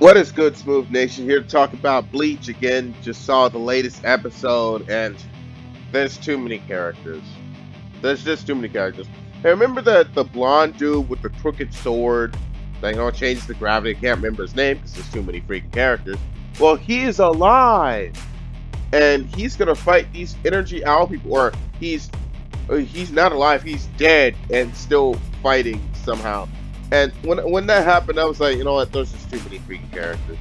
What is good, Smooth Nation? Here to talk about Bleach again. Just saw the latest episode, and there's too many characters. There's just too many characters. Hey, remember the blonde dude with the crooked sword that changes the gravity? I can't remember his name because there's too many freaking characters. Well, he is alive, and he's gonna fight these energy owl people, or he's not alive. He's dead and still fighting somehow. And when that happened, I was like, you know what? There's just too many freaking characters.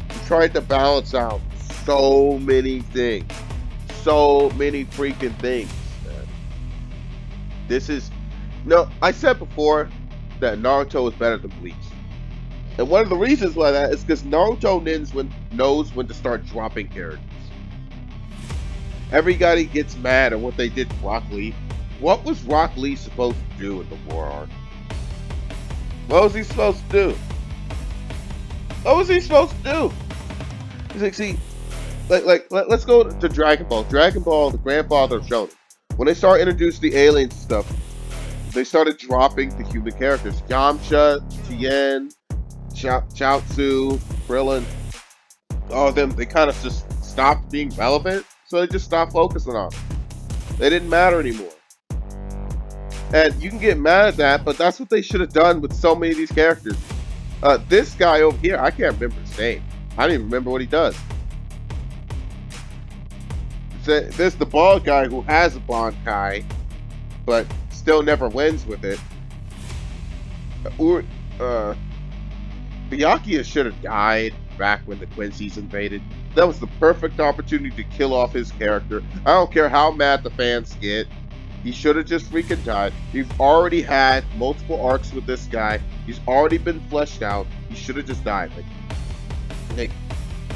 I'm trying to balance out so many things, so many freaking things. Man. This is no. I said before that Naruto is better than Bleach, and one of the reasons why that is because Naruto knows when to start dropping characters. Everybody gets mad at what they did to Rock Lee. What was Rock Lee supposed to do in the war arc? What was he supposed to do? What was he supposed to do? He's like, see, let's go to Dragon Ball. Dragon Ball, the grandfather of Shonen. When they started introducing the aliens and stuff, they started dropping the human characters. Yamcha, Tien, Chaozu, Krillin, all of them, they kind of just stopped being relevant, so they just stopped focusing on them. They didn't matter anymore. And you can get mad at that, but that's what they should have done with so many of these characters. This guy over here, I can't remember his name. I don't even remember what he does. There's the bald guy who has a Bankai, but still never wins with it. Byakuya should have died back when the Quincy's invaded. That was the perfect opportunity to kill off his character. I don't care how mad the fans get. He should have just freaking died. We've already had multiple arcs with this guy. He's already been fleshed out. He should have just died. Like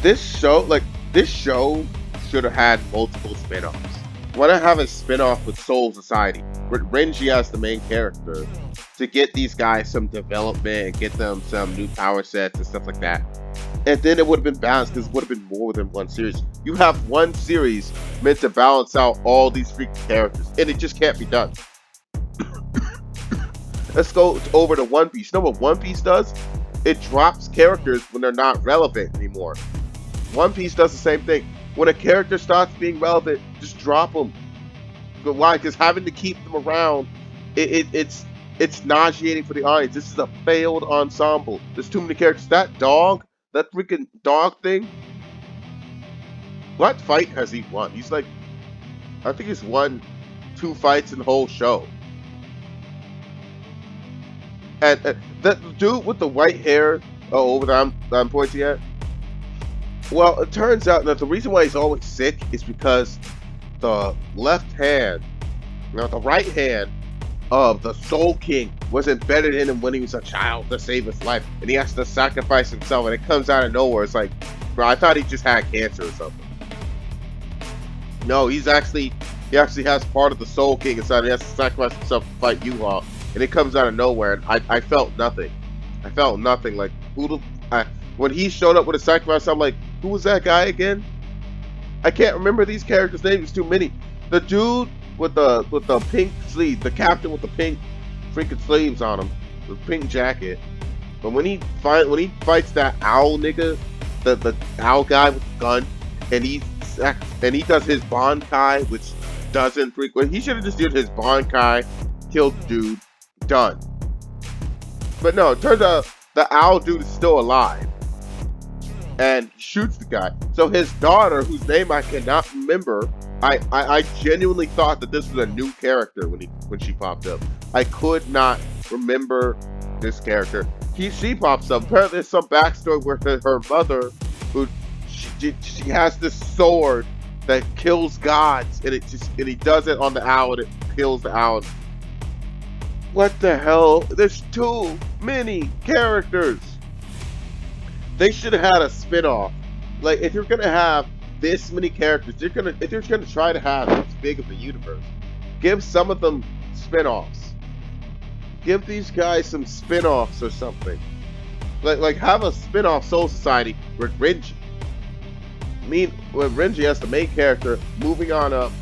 this show should have had multiple spin-offs. Why not have a spin-off with Soul Society, with Renji as the main character, to get these guys some development and get them some new power sets and stuff like that. And then it would have been balanced because it would have been more than one series. You have one series meant to balance out all these freaking characters, and it just can't be done. Let's go over to One Piece. You know what One Piece does? It drops characters when they're not relevant anymore. One Piece does the same thing. When a character starts being relevant, just drop them. But why? Because having to keep them around, it's nauseating for the audience. This is a failed ensemble. There's too many characters. That dog, that freaking dog thing. What fight has he won? I think he's won 2 fights in the whole show. And the dude with the white hair, over there I'm pointing at. Well, it turns out that the reason why he's always sick is because the left hand, the right hand of the Soul King was embedded in him when he was a child to save his life, and he has to sacrifice himself, and it comes out of nowhere. It's like, bro, I thought he just had cancer or something. No, he actually has part of the Soul King inside. He has to sacrifice himself to fight U-Haul, and it comes out of nowhere. And I felt nothing. I felt nothing. Like when he showed up with a sacrifice, I'm like, who was that guy again? I can't remember these characters' names. There's too many. The dude with the pink sleeve, the captain with the pink freaking sleeves on him, the pink jacket. But when he fights that owl nigga, the owl guy with the gun, and he does his Bankai, which doesn't frequent. He should have just did his Bankai, killed the dude, done. But no, it turns out the owl dude is still alive and shoots the guy. So his daughter, whose name I cannot remember, I genuinely thought that this was a new character when she popped up. I could not remember this character. She pops up. Apparently there's some backstory where her mother, who she has this sword that kills gods, and he does it on the owl, and it kills the owl. What the hell? There's too many characters. They should have had a spin-off. Like, if you're gonna have this many characters, if you're gonna try to have this big of a universe, give some of them spin-offs. Give these guys some spin-offs or something. Like have a spin-off Soul Society with Renji. When Renji as the main character, moving on up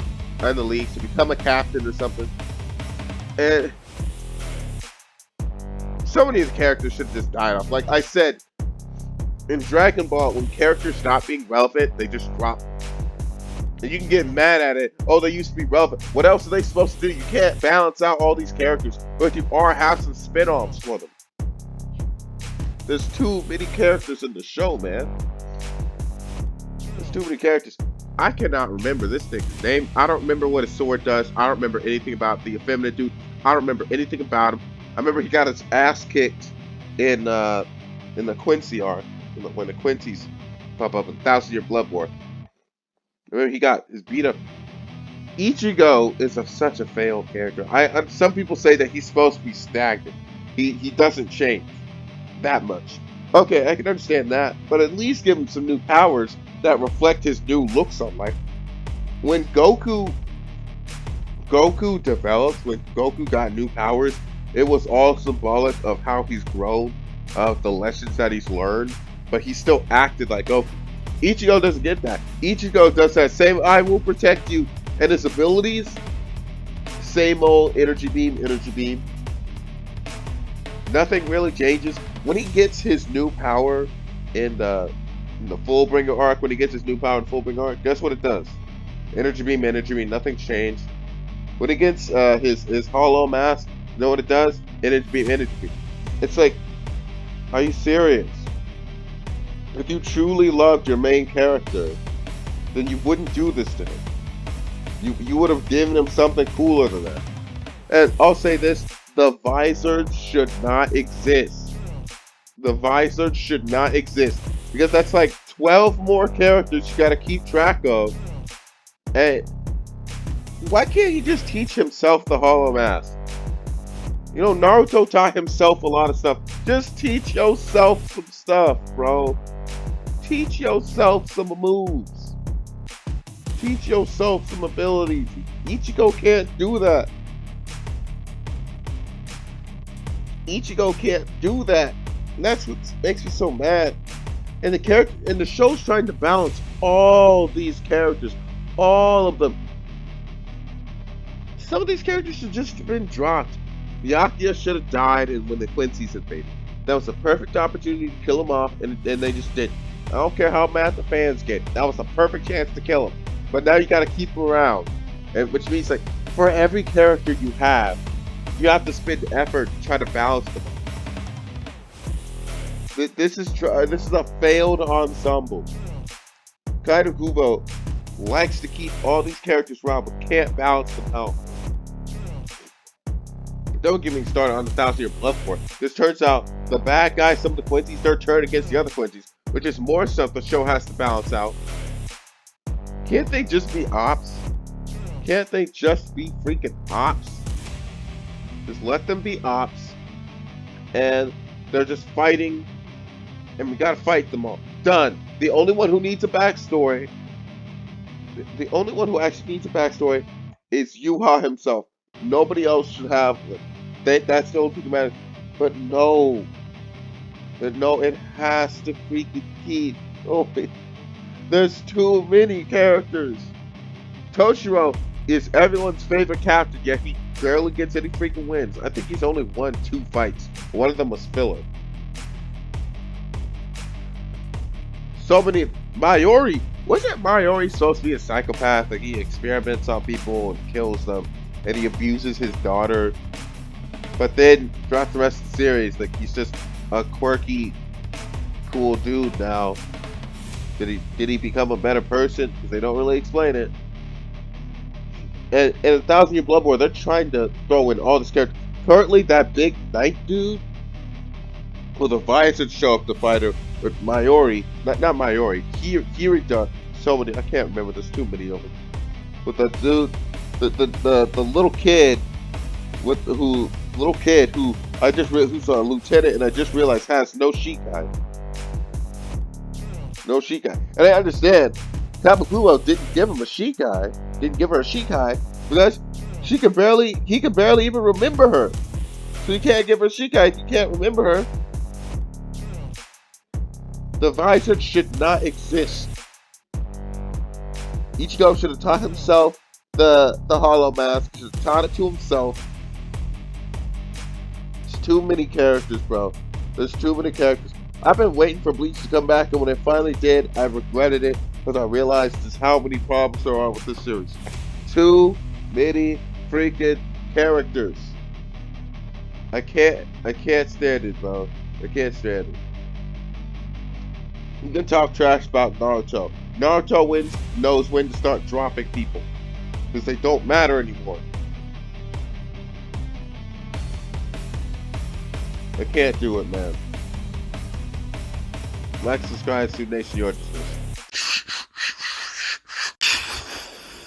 in the league to become a captain or something. And so many of the characters should have just died off. Like I said, In Dragon Ball, when characters stop being relevant, they just drop. And you can get mad at it. Oh, they used to be relevant. What else are they supposed to do? You can't balance out all these characters, but you are have some spin-offs for them. There's too many characters in the show, man. There's too many characters. I cannot remember this thing's name. I don't remember what his sword does. I don't remember anything about the effeminate dude. I don't remember anything about him. I remember he got his ass kicked in the Quincy arc, when the Quincy's pop up in 1,000 Year Blood War. I remember he got his beat up. Ichigo is such a failed character. Some people say that he's supposed to be stagnant. He doesn't change that much. Okay, I can understand that, but at least give him some new powers that reflect his new looks on life. When Goku developed, when Goku got new powers, it was all symbolic of how he's grown, of the lessons that he's learned, but he still acted like Goku. Ichigo doesn't get that. Ichigo does that same "I will protect you," and his abilities, same old energy beam, energy beam. Nothing really changes. When he gets his new power in the Fullbringer arc, when he gets his new power in Fullbringer arc, guess what it does? Energy beam, nothing's changed. When he gets his hollow mask, you know what it does? Energy beam, energy beam. It's like, are you serious? If you truly loved your main character, then you wouldn't do this to him. You would have given him something cooler than that. And I'll say this, the visor should not exist. The visor should not exist. Because that's like 12 more characters you gotta keep track of. And why can't he just teach himself the Hollow Mask? You know, Naruto taught himself a lot of stuff. Just teach yourself some stuff, bro. Teach yourself some moves. Teach yourself some abilities. Ichigo can't do that. Ichigo can't do that. And that's what makes me so mad. And the show's trying to balance all these characters. All of them. Some of these characters should just have been dropped. Byakuya should have died when the Quincy's invaded. That was a perfect opportunity to kill him off, and they just didn't. I don't care how mad the fans get. That was a perfect chance to kill him. But now you gotta keep him around. And which means, like, for every character you have to spend effort to try to balance them. This is a failed ensemble. Kaido Kubo likes to keep all these characters around, but can't balance them out. Don't get me started on the 1,000 Year Blood War. This turns out the bad guys, some of the Quincy's, they're turned against the other Quincy's, which is more stuff the show has to balance out. Can't they just be ops? Can't they just be freaking ops? Just let them be ops, and they're just fighting, and we gotta fight them all. Done. The only one who needs a backstory, the only one who actually needs a backstory is Yuha himself. Nobody else should have one. That's the only thing that matters. But no, it has to freaking keep. Oh, there's too many characters. Toshiro is everyone's favorite captain, yet he barely gets any freaking wins. I think he's only won 2 fights. One of them was filler. So many. Mayuri. Wasn't Mayuri supposed to be a psychopath? Like, he experiments on people and kills them, and he abuses his daughter. But then throughout the rest of the series, like, he's just a quirky, cool dude now. Did he become a better person? Because they don't really explain it. And in 1,000 Year Blood War, they're trying to throw in all this characters. Currently, that big knight dude with a visor show up to fight her with Mayuri. Not Mayuri. Kirita. So many. I can't remember. There's too many of them. With the dude, the little kid, who's a lieutenant, and I just realized has no Shikai. No Shikai. And I understand Kabukiwo didn't give him a Shikai. Didn't give her a Shikai because he could barely even remember her. So you can't give her a Shikai if you can't remember her. The visor should not exist. Ichigo should have taught himself the Hollow Mask. He should have taught it to himself. There's too many characters, bro. There's too many characters. I've been waiting for Bleach to come back, and when it finally did, I regretted it because I realized just how many problems there are with this series. Too many freaking characters. I can't stand it, bro. I can't stand it. You can talk trash about Naruto. Naruto knows when to start dropping people because they don't matter anymore. I can't do it, man. Like, subscribe, Nation, your discussion.